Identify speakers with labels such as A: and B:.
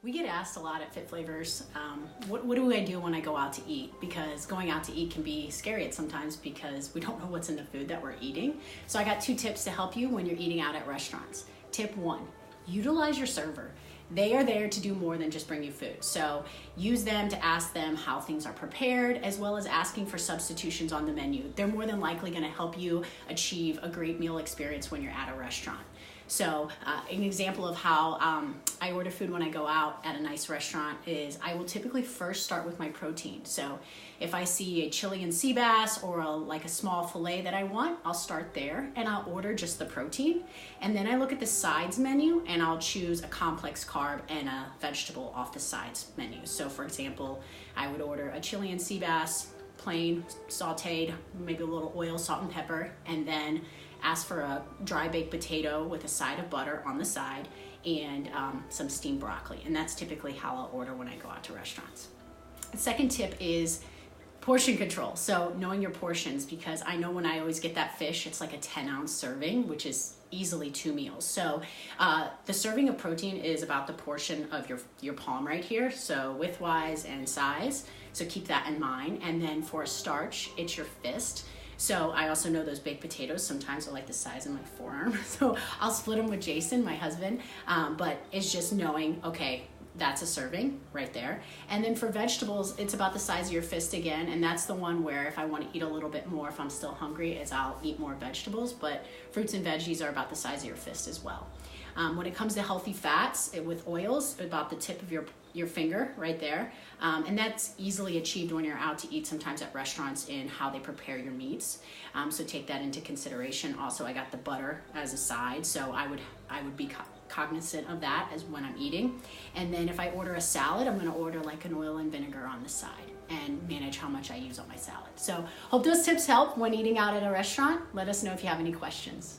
A: We get asked a lot at Fit Flavors, what do I do when I go out to eat? Because going out to eat can be scary at sometimes because we don't know what's in the food that we're eating. So I got 2 tips to help you when you're eating out at restaurants. Tip 1, utilize your server. They are there to do more than just bring you food. So use them to ask them how things are prepared, as well as asking for substitutions on the menu. They're more than likely gonna help you achieve a great meal experience when you're at a restaurant. So an example of how I order food when I go out at a nice restaurant is I will typically first start with my protein. So if I see a Chilean sea bass or like a small filet that I want, I'll start there and I'll order just the protein. And then I look at the sides menu and I'll choose a complex carb and a vegetable off the sides menu. So for example, I would order a Chilean sea bass, plain, sauteed, maybe a little oil, salt, and pepper, and then ask for a dry baked potato with a side of butter on the side and some steamed broccoli. And that's typically how I'll order when I go out to restaurants. The second tip is portion control. So knowing your portions, because I know when I always get that fish, it's like a 10-ounce serving, which is easily 2 meals. So the serving of protein is about the portion of your palm right here, so widthwise and size. So keep that in mind. And then for starch, it's your fist. So I also know those baked potatoes sometimes are like the size of my forearm. So I'll split them with Jason, my husband, but it's just knowing, okay, that's a serving right there. And then for vegetables, it's about the size of your fist again. And that's the one where if I want to eat a little bit more, if I'm still hungry, is I'll eat more vegetables, but fruits and veggies are about the size of your fist as well. When it comes to healthy fats with oils, about the tip of your finger right there. And that's easily achieved when you're out to eat sometimes at restaurants in how they prepare your meats. So take that into consideration. Also, I got the butter as a side, so I would be cognizant of that as when I'm eating. And then if I order a salad, I'm gonna order like an oil and vinegar on the side and manage how much I use on my salad. So hope those tips help when eating out at a restaurant. Let us know if you have any questions.